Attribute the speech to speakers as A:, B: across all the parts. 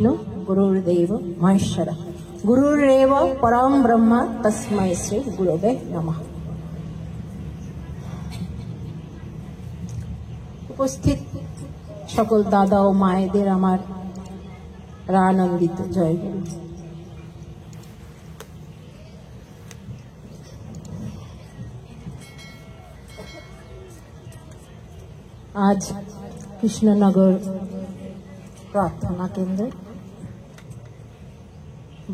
A: गुरुर्देव महेश्वर गुरुरेव परम ब्रह्म तस्मै श्री गुरुवे नमः। उपस्थित सकल दादा ओ मायेदेर आमार आनंदित जय गुरु। आज कृष्णनगर प्रार्थना केंद्र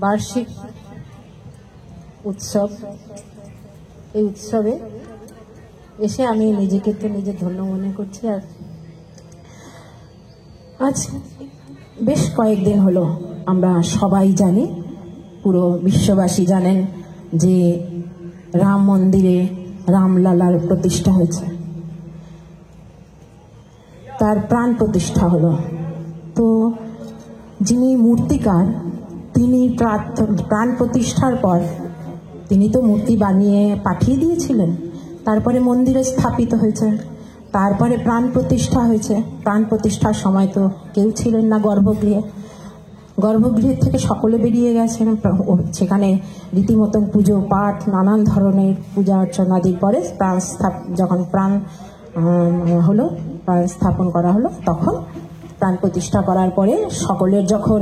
A: वार्षिक उत्सव এই উৎসবে এসে আমি নিজেকে তো নিজে ধন্য মনে করছি। আর আজ বেশ কয়েকদিন হলো আমরা সবাই জানি, পুরো বিশ্ববাসী জানেন যে রাম মন্দিরে রামলালার প্রতিষ্ঠা হয়েছে, তার প্রাণ প্রতিষ্ঠা হলো। তো যিনি মূর্তিকার তিনি প্রাণ প্রতিষ্ঠার পর তিনি তো মূর্তি বানিয়ে পাঠিয়ে দিয়েছিলেন, তারপরে মন্দিরে স্থাপিত হয়েছে, তারপরে প্রাণ প্রতিষ্ঠা হয়েছে। প্রাণ প্রতিষ্ঠার সময় তো কেউ ছিলেন না গর্ভগৃহে, গর্ভগৃহের থেকে সকলে বেরিয়ে গেছেন। সেখানে রীতিমতন পুজো পাঠ নানান ধরনের পূজা অর্চনাদির পরে যখন প্রাণ হলো, প্রাণ স্থাপন করা হলো, তখন প্রাণ প্রতিষ্ঠা করার পরে সকলের যখন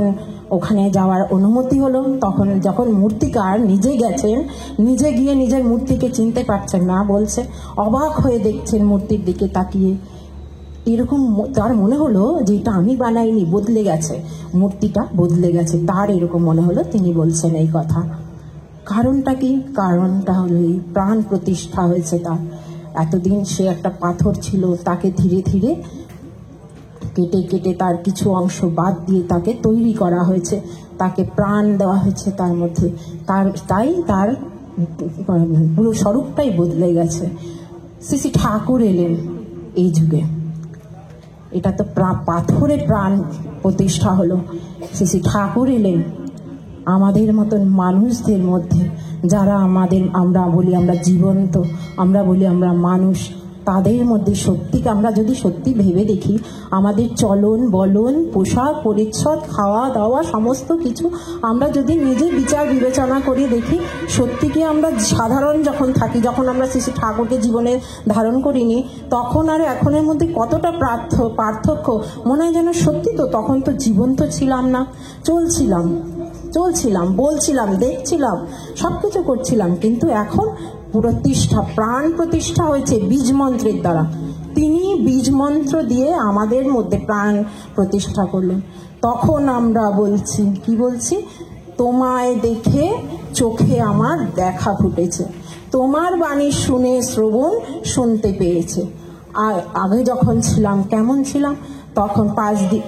A: ওখানে যাওয়ার অনুমতি হলো, তখন যখন মূর্তিকার নিজে গেছেন, নিজে গিয়ে নিজের মূর্তিকে চিনতে পারছেন না, বলছে অবাক হয়ে দেখছেন মূর্তির দিকে তাকিয়ে। এরকম তার মনে হলো যে এটা আমি বানাইনি, বদলে গেছে, মূর্তিটা বদলে গেছে, তার এরকম মনে হলো। তিনি বলছেন এই কথা। কারণটা কি? কারণটা হলো এই প্রাণ প্রতিষ্ঠা হয়েছে তার। এতদিন সে একটা পাথর ছিল, তাকে ধীরে ধীরে কেটে কেটে তার কিছু অংশ বাদ দিয়ে তাকে তৈরি করা হয়েছে, তাকে প্রাণ দেওয়া হয়েছে তার মধ্যে। তাই তার পুরো স্বরূপটাই বদলে গেছে। শ্রী শ্রী ঠাকুর এলেন এই যুগে, এটা তো পাথরে প্রাণ প্রতিষ্ঠা হলো। শ্রী শ্রী ঠাকুর এলেন আমাদের মতন মানুষদের মধ্যে, যারা আমরা বলি আমরা জীবন্ত, আমরা বলি আমরা মানুষ, তাদের মধ্যে সত্যিকে আমরা যদি সত্যি ভেবে দেখি, আমাদের চলন বলন পোশাক পরিচ্ছদ খাওয়া দাওয়া সমস্ত কিছু আমরা যদি নিজে বিচার বিবেচনা করে দেখি, সত্যিকে আমরা সাধারণ যখন থাকি, যখন আমরা শ্রী শ্রী ঠাকুরকে জীবনে ধারণ করিনি, তখন আর এখনের মধ্যে কতটা পার্থক্য মনে হয় যেন সত্যি তো তখন তো জীবন্ত ছিলাম না, চলছিলাম বলছিলাম দেখছিলাম সবকিছু করছিলাম, কিন্তু এখন প্রতিষ্ঠা প্রাণ প্রতিষ্ঠা হয়েছে বীজ মন্ত্রের দ্বারা। তিনি বীজ মন্ত্র দিয়ে আমাদের মধ্যে প্রাণ প্রতিষ্ঠা করলেন। তখন আমরা বলছি, কি বলছি? তোমায় দেখে চোখে আমার দেখা ফুটেছে, তোমার বাণী শুনে শ্রবণ শুনতে পেয়েছে। আর আগে যখন ছিলাম কেমন ছিলাম? তখন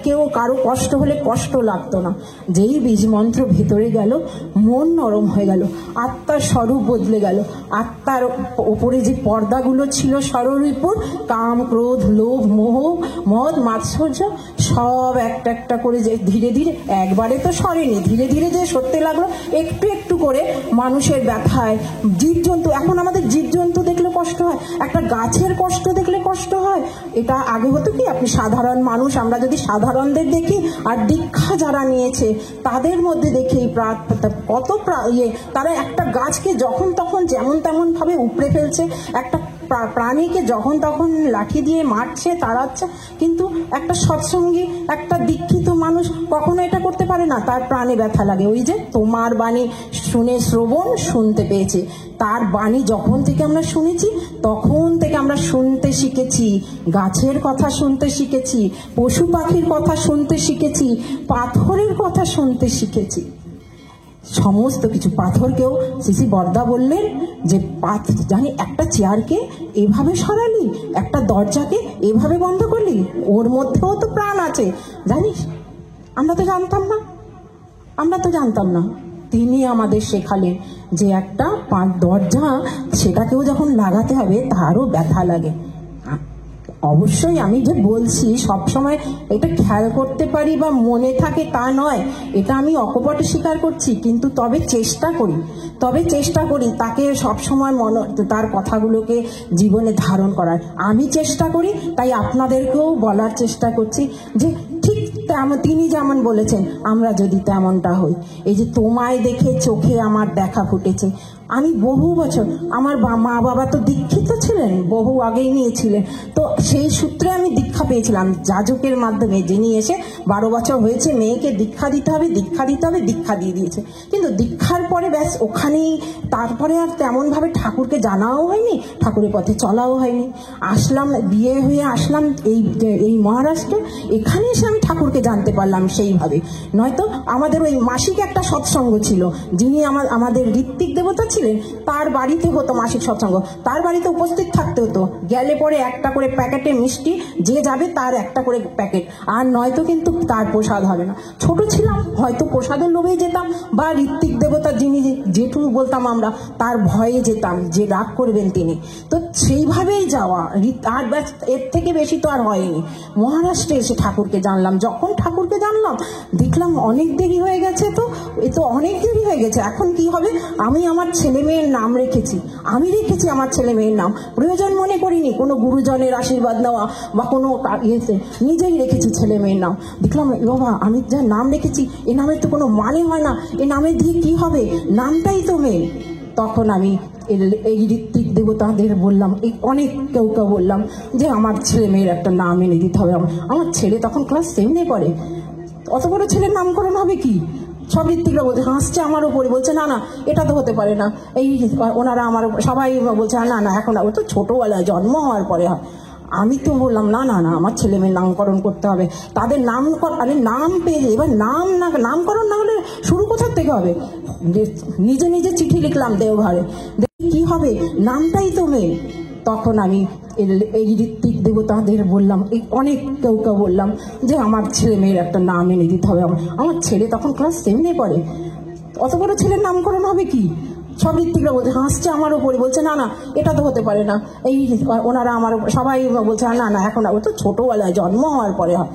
A: কেউ কারো কষ্ট হলে কষ্ট লাগতো না। যেই বীজ মন্ত্র ভেতরে গেল, মন নরম হয়ে গেল, আত্মার স্বরূপ বদলে গেল। আত্মার ওপরে যে পর্দাগুলো ছিল স্বরূপর, কাম ক্রোধ লোভ মোহ মদ মাৎসর্য, সব একটা একটা করে যে ধীরে ধীরে, একবারে তো সরেনি, ধীরে ধীরে যে সরতে লাগলো, একটু একটু করে মানুষের ব্যথায় জীবজন্তু। এখন আমাদের জীবজন্তু দেখলে কষ্ট হয়, একটা গাছের কষ্ট দেখলে কষ্ট হয়। এটা আগে হতো কি, আপনি সাধারণ মানুষ, আমরা যদি সাধারণদের দেখি আর দীক্ষা যারা নিয়েছে তাদের মধ্যে দেখি কত তারা একটা গাছকে যখন তখন যেমন তেমন ভাবে উপড়ে ফেলছে, একটা প্রাণীকে যখন তখন লাঠি দিয়ে মারছে তাড়াচ্ছে। কিন্তু একটা সৎসঙ্গী একটা দীক্ষিত মানুষ কখনো এটা করতে পারে না, তার প্রাণে ব্যথা লাগে। ওই যে তোমার বাণী শুনে শ্রবণ শুনতে পেয়েছে, তার বাণী যখন থেকে আমরা শুনেছি তখন থেকে আমরা শুনতে শিখেছি, গাছের কথা শুনতে শিখেছি, পশু পাখির কথা শুনতে শিখেছি, পাথরের কথা শুনতে শিখেছি, সমস্ত কিছু। পাথরকেও শ্রী বরদা বললেন যে জানি একটা চেয়ারকে এভাবে সরালি, একটা দরজাকে এভাবে বন্ধ করলি, ওর মধ্যেও তো প্রাণ আছে, জানিস? আমরা তো জানতাম না। তিনি আমাদের শেখালেন যে একটা দরজা, সেটাকেও যখন লাগাতে হবে তারও ব্যথা লাগে। অবশ্যই আমি যে বলছি সবসময় এটা খেয়াল করতে পারি বা মনে থাকে তা নয়, এটা আমি অকপটে স্বীকার করছি, কিন্তু তবে চেষ্টা করি তাকে সবসময় তার কথাগুলোকে জীবনে ধারণ করার। আমি চেষ্টা করি, তাই আপনাদেরকেও বলার চেষ্টা করছি যে ঠিক তিনি যেমন বলেছেন আমরা যদি তেমনটা হই। এই যে তোমায় দেখে চোখে আমার দেখা ফুটেছে। আমি বহু বছর, আমার মা বাবা তো দীক্ষিত ছিলেন, বহু আগেই নিয়েছিলেন, তো সেই সূত্রে আমি দীক্ষা পেয়েছিলাম যাজকের মাধ্যমে, যিনি এসে 12 বছর হয়েছে মেয়েকে দীক্ষা দিতে হবে, দীক্ষা দিতে হবে, দীক্ষা দিয়ে দিয়েছে। কিন্তু দীক্ষার পরে ব্যাস ওখানেই, তারপরে আর তেমনভাবে ঠাকুরকে জানাও হয়নি, ঠাকুরের পথে চলাও হয়নি। আসলাম, বিয়ে হয়ে আসলাম এই মহারাষ্ট্রে, এখানে এসে আমি ঠাকুরকে জানতে পারলাম সেইভাবে। নয়তো আমাদের ওই মাসিক একটা সৎসঙ্গ ছিল, যিনি আমাদের ঋত্বিক দেবতা ছিলেন, তার বাড়িতে হতো মাসিক সৎসঙ্গ, তার বাড়িতে উপস্থিত থাকতে হতো। গেলে পরে একটা করে প্যাকেটে মিষ্টি, যে যাবে তার একটা করে প্যাকেট, আর নয়তো কিন্তু তার প্রসাদ হবে না। ছোট ছিলাম, হয়তো প্রসাদের লোভেই যেতাম, বা ঋত্বিক দেবতা যিনি যেটুকু বলতাম আমরা, তার ভয়ে যেতাম যে রাগ করবেন তিনি, তো সেইভাবেই যাওয়া। আর ব্যাস, এর থেকে বেশি তো আর হয়নি। মহারাষ্ট্রে এসে ঠাকুরকে জানলাম, যখন ঠাকুরকে জানলাম দেখলাম অনেক দেরি হয়ে গেছে, তো এ তো অনেক দেরি হয়ে গেছে, এখন কি হবে? আমি আমার ছেলে মেয়ের নাম রেখেছি, আমার ছেলে মেয়ের নাম, প্রয়োজন মনে করিনি কোনো গুরুজনের আশীর্বাদ নেওয়া বা কোনো ইয়েতে, নিজেই রেখেছি ছেলে মেয়ের নাম। দেখলাম বাবা, আমি যা নাম রেখেছি এ নামের তো কোনো মানে হয় না, এ নামে দিয়ে কি হবে, নামটাই তো মেন। তখন আমি এই ঋত্বিক দেবতাদের বললাম, এই অনেক কেউ বললাম যে আমার ছেলে মেয়ের একটা নাম এনে দিতে হবে। আমার ছেলে তখন ক্লাস 7-এ পড়ে, অত বড় ছেলের নামকরণ হবে কি? সব ঋত্বিকরা বলছে, হাসছে আমার উপরে, বলছে না না এটা তো হতে পারে না। এই ওনারা আমার সবাই বলছে না না এখন, ও তো ছোটোবেলায় জন্ম হওয়ার পরে হয়। আমি তো বললাম না না না, আমার ছেলে মেয়ের নামকরণ করতে হবে, তাদের নাম পেয়ে, এবার নামকরণ না হলে শুরু কোথার থেকে হবে? নিজে নিজে চিঠি লিখলাম দেওঘরে, দেখি কি হবে, নামটাই তো মেন। তখন আমি এই ঋত্বিক দেবতাদের বললাম, এই অনেক কেউ বললাম যে আমার ছেলে মেয়ের একটা নাম এনে দিতে হবে। আমার ছেলে তখন ক্লাস 7-এ পড়ে, অত বড় ছেলের নামকরণ হবে কি? সব ঋত্বিকরা বলছে, হাসছে আমার উপরে, বলছে না না এটা তো হতে পারে না। এই ওনারা আমার সবাই বলছে না না এখন, ও তো ছোটোবেলায় জন্ম হওয়ার পরে হয়।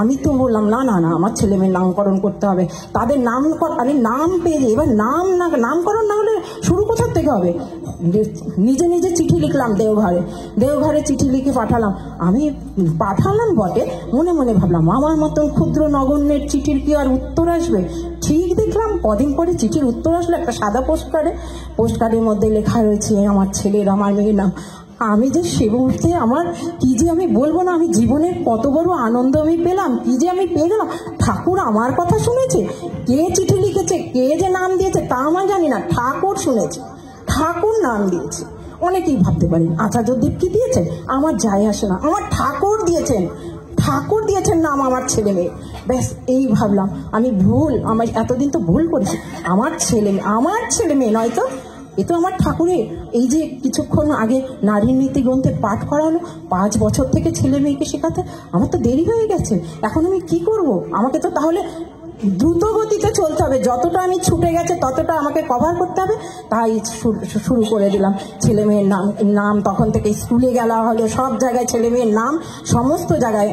A: আমি তো বললাম না না না, আমার ছেলে মেয়ের নামকরণ করতে হবে, তাদের নাম পেয়ে, এবার নামকরণ না হলে শুরু কোথার থেকে হবে? নিজে নিজে চিঠি লিখলাম দেওঘরে চিঠি লিখে পাঠালাম। আমি পাঠালাম বটে, মনে মনে ভাবলাম আমার মতন ক্ষুদ্র নগণ্যের চিঠির কি আর উত্তর আসবে? ঠিক দেখলাম কদিন পরে চিঠির উত্তর আসলো, একটা সাদা পোস্টকার্ডের মধ্যে লেখা রয়েছে আমার ছেলের, আমার মেয়ের নাম। আমি যে সে মুহূর্তে আমার কি যে আমি বলবো না, আমি জীবনের কত বড় আনন্দ আমি পেলাম, কি যে আমি পেয়ে গেলাম। ঠাকুর আমার কথা শুনেছে, কে চিঠি লিখেছে, কে যে নাম দিয়েছে তা আমার জানি না, ঠাকুর শুনেছে, ঠাকুর নাম দিয়েছে। অনেকেই ভাবতে পারেন আচার্যদেব কি দিয়েছেন, আমার যায় আসে না, আমার ঠাকুর দিয়েছেন নাম আমার ছেলে মেয়ে। ব্যাস এই ভাবলাম, আমি এতদিন তো ভুল করেছি, আমার ছেলে মেয়ে নয় তো, এ তো আমার ঠাকুরের। এই যে কিছুক্ষণ আগে নারীর নীতি গ্রন্থে পাঠ করা হলো, 5 বছর থেকে ছেলে মেয়েকে শেখাতে আমার তো দেরি হয়ে গেছে, এখন আমি কি করব? আমাকে তো তাহলে দ্রুত গতিতে চলতে হবে, যতটা আমি ছুটে গেছে ততটা আমাকে কভার করতে হবে। তাই শুরু করে দিলাম ছেলে মেয়ের নাম তখন থেকে স্কুলে গেলা হলো, সব জায়গায় ছেলে মেয়ের নাম, সমস্ত জায়গায়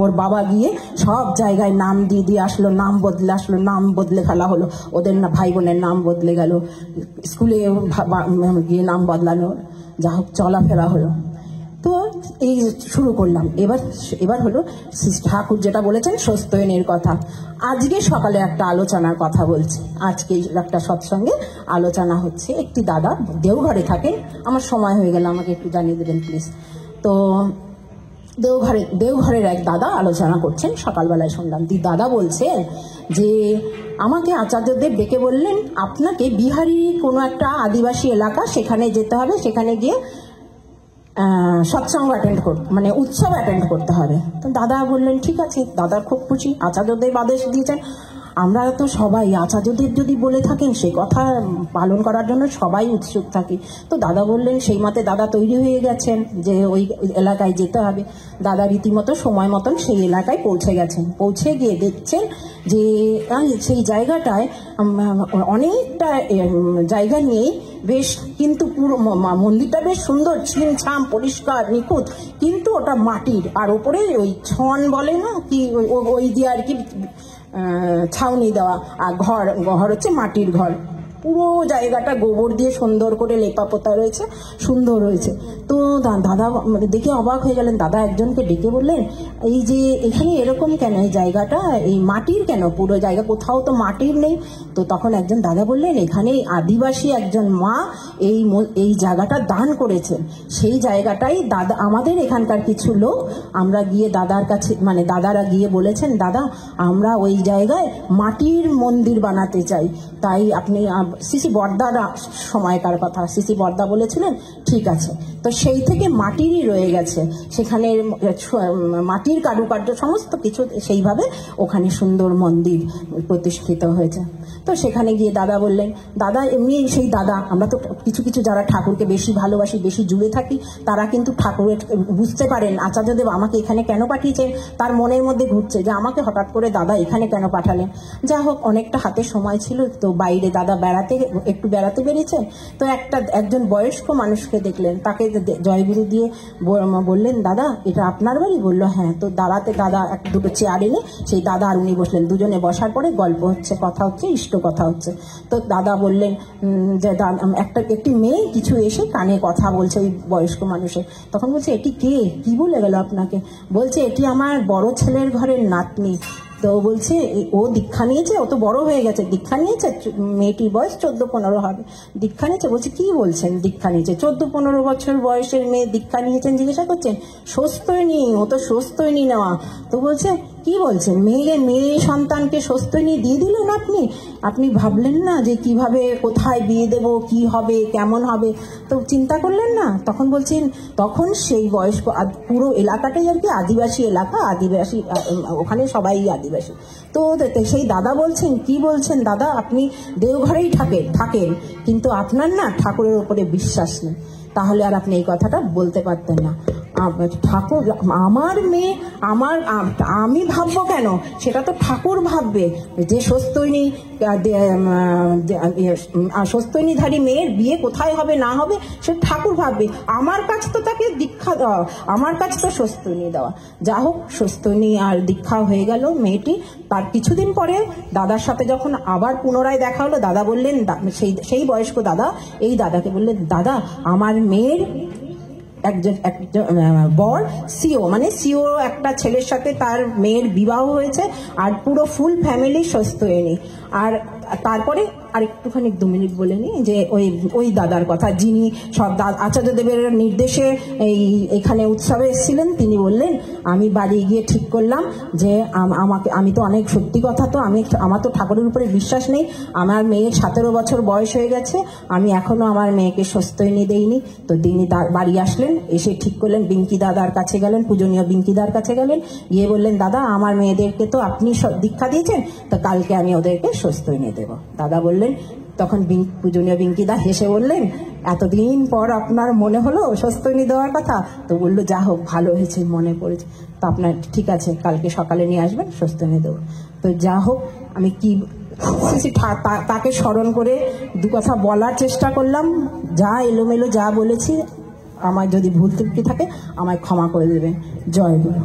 A: ওর বাবা গিয়ে সব জায়গায় নাম দিয়ে আসলো, নাম বদলে ফেলা হলো, ওদের না ভাই বোনের নাম বদলে গেল, স্কুলে গিয়ে নাম বদলানো, যা হোক চলাফেরা হলো। তো এই শুরু করলাম। এবার হলো ঠাকুর যেটা বলেছেন স্বস্ত্যয়নের কথা। আজকে সকালে একটা আলোচনার কথা বলছি, আজকে একটা সৎসঙ্গে আলোচনা হচ্ছে। একটি দাদা দেওঘরে থাকেন, আমার সময় হয়ে গেল, আমাকে একটু জানিয়ে দেবেন প্লিজ। তো দেওঘরের এক দাদা আলোচনা করছেন, সকালবেলায় শুনলাম। দাদা বলছেন যে আমাকে আচার্যদেব ডেকে বললেন আপনাকে বিহারির কোনো একটা আদিবাসী এলাকা, সেখানে যেতে হবে, সেখানে গিয়ে সৎসঙ্গ মানে উৎসব অ্যাটেন্ড করতে হবে। তো দাদা বললেন ঠিক আছে, দাদা খুব খুশি, আচার্যদেব আদেশ দিয়েছেন, আমরা তো সবাই আচার্যদেব যদি বলে থাকেন সে কথা পালন করার জন্য সবাই উৎসুক থাকি। তো দাদা বললেন, সেই মতে দাদা তৈরি হয়ে গেছেন যে ওই এলাকায় যেতে হবে। দাদা রীতিমতো সময় মতন সেই এলাকায় পৌঁছে গেছেন। পৌঁছে গিয়ে দেখছেন যে সেই জায়গাটায় অনেকটা জায়গা নিয়ে বেশ, কিন্তু পুরো মন্দিরটা বেশ সুন্দর, ছিমছাম পরিষ্কার নিখুঁত, কিন্তু ওটা মাটির, আর ওপরে ওই ছন বলে না কি, ওই দিয়ে আর কি ছাউনি দেওয়া, আর ঘর হচ্ছে মাটির ঘর। পুরো জায়গাটা গোবর দিয়ে সুন্দর করে লেপা পোতা রয়েছে, সুন্দর হয়েছে। তো দাদা দেখে অবাক হয়ে গেলেন। দাদা একজনকে ডেকে বললেন, এই যে এখানে এরকম কেন, এই জায়গাটা এই মাটির কেন, পুরো জায়গা কোথাও তো মাটির নেই। তো তখন একজন দাদা বললেন, এখানে আদিবাসী একজন মা এই জায়গাটা দান করেছেন। সেই জায়গাটাই দাদা, আমাদের এখানকার কিছু লোক আমরা গিয়ে দাদার কাছে, মানে দাদারা গিয়ে বলেছেন, দাদা আমরা ওই জায়গায় মাটির মন্দির বানাতে চাই। তাই আপনি সিসি বর্দার সময়কার কথা, সিসি বর্দা বলেছিলেন ঠিক আছে। তো সেই থেকে মাটিরই রয়ে গেছে, সেখানে মাটির কারুকার্য সমস্ত কিছু সেইভাবে ওখানে সুন্দর মন্দির প্রতিষ্ঠিত হয়েছে। তো সেখানে গিয়ে দাদা বললেন, দাদা এমনি সেই দাদা, আমরা তো কিছু কিছু যারা ঠাকুরকে বেশি ভালোবাসি, বেশি জুড়ে থাকি, তারা কিন্তু ঠাকুরের বুঝতে পারেন আচার্যদেব আমাকে এখানে কেন পাঠিয়েছেন। তার মনের মধ্যে ঘুরছে যে আমাকে হঠাৎ করে দাদা এখানে কেন পাঠালেন। যা হোক, অনেকটা হাতে সময় ছিল, তো বাইরে দাদা একটু বেড়াতে বেরিয়েছেন। তো একজন বয়স্ক মানুষকে দেখলেন, তাকে জয়গুরু দিয়ে বললেন, দাদা এটা আপনার বাড়ি? বললো হ্যাঁ। তো দাদা দুটো চেয়ার এনে সেই দাদা আর উনি বসলেন, দুজনে বসার পরে গল্প হচ্ছে, কথা হচ্ছে, ইষ্ট কথা হচ্ছে। তো দাদা বললেন যে একটি মেয়ে কিছু এসে কানে কথা বলছে ওই বয়স্ক মানুষের। তখন বলছে, এটি কে, কি বলে গেল আপনাকে? বলছে, এটি আমার বড় ছেলের ঘরের নাতনি। তো বলছে, ও দীক্ষা নিয়েছে, ও তো বড় হয়ে গেছে, দীক্ষা নিয়েছে, মেয়েটির বয়স 14-15 হবে, দীক্ষা নিয়েছে। বলছে, কি বলছেন দীক্ষা নিয়েছে? 14-15 বছর বয়সের মেয়ে দীক্ষা নিয়েছেন জিজ্ঞাসা করছেন? স্বস্তিনী, ও তো স্বস্তিনী নেওয়া। তো বলছে, কি বলছেন, মেয়ে সন্তানকে স্বস্তিনী দিয়ে দিলেন আপনি ভাবলেন না যে কিভাবে, কোথায় বিয়ে দেব, কি হবে, কেমন হবে, তো চিন্তা করলেন না? তখন বলছেন, তখন সেই বয়স্ক, পুরো এলাকাটাই আর কি আদিবাসী এলাকা, আদিবাসী, ওখানে সবাই আদিবাসী। তো সেই দাদা বলছেন, কি বলছেন দাদা, আপনি দেওঘরেই থাকেন, কিন্তু আপনার না ঠাকুরের উপরে বিশ্বাস নেই, তাহলে আর আপনি এই কথাটা বলতে পারতেন না। ঠাকুর, আমার মেয়ে, আমি ভাববো কেন, সেটা তো ঠাকুর ভাববে। যে স্বস্তিনীধারী মেয়ের বিয়ে কোথায় হবে না হবে সে ঠাকুর ভাববে, আমার কাছে তো তাকে দীক্ষা দেওয়া, আমার কাছে তো স্বস্তিনী দেওয়া। যা হোক, স্বস্তিনী আর দীক্ষা হয়ে গেল মেয়েটি। তার কিছুদিন পরে দাদার সাথে যখন আবার পুনরায় দেখা হলো, দাদা বললেন, সেই বয়স্ক দাদা এই দাদাকে বললেন, দাদা আমার মেয়ের একজন বর সিও, মানে সিও একটা ছেলের সাথে তার মেয়ের বিবাহ হয়েছে, আর পুরো ফুল ফ্যামিলি স্বস্তিনী। আর তারপরে আর একটুখানি 2 মিনিট বলে নিই যে ওই দাদার কথা, যিনি সব আচার্যদেবের নির্দেশে এখানে উৎসবে এসেছিলেন, তিনি বললেন, আমি বাড়ি গিয়ে ঠিক করলাম যে আমি তো অনেক, সত্যি কথা তো আমার তো ঠাকুরের উপরে বিশ্বাস নেই, আমার মেয়ের 17 বছর বয়স হয়ে গেছে, আমি এখনো আমার মেয়েকে স্বস্তিনী দেইনি। তো তিনি বাড়ি আসলেন, এসে ঠিক করলেন, বিঙ্কি দাদার কাছে গেলেন, পূজনীয় বিঙ্কি দাদার কাছে গেলেন, গিয়ে বললেন, দাদা আমার মেয়েদেরকে তো আপনি দীক্ষা দিয়েছেন, তো কালকে আমি ওদেরকে স্বস্তিনী দেব। দাদা বললেন, তখন পূজনীয় বিঙ্কিদা হেসে বললেন, এতদিন পর আপনার মনে হলো স্বস্তিনী দেওয়ার কথা? তো বললো, যা হোক, ভালো হয়েছে, মনে পড়েছে, তো আপনার ঠিক আছে, কালকে সকালে নিয়ে আসবেন, স্বস্তিনী দেবো। তো যা হোক, আমি কি তাকে স্মরণ করে 2 কথা বলার চেষ্টা করলাম, যা এলোমেলো যা বলেছি, আমার যদি ভুল ত্রুটি থাকে আমায় ক্ষমা করে দেবেন। জয় গুরু।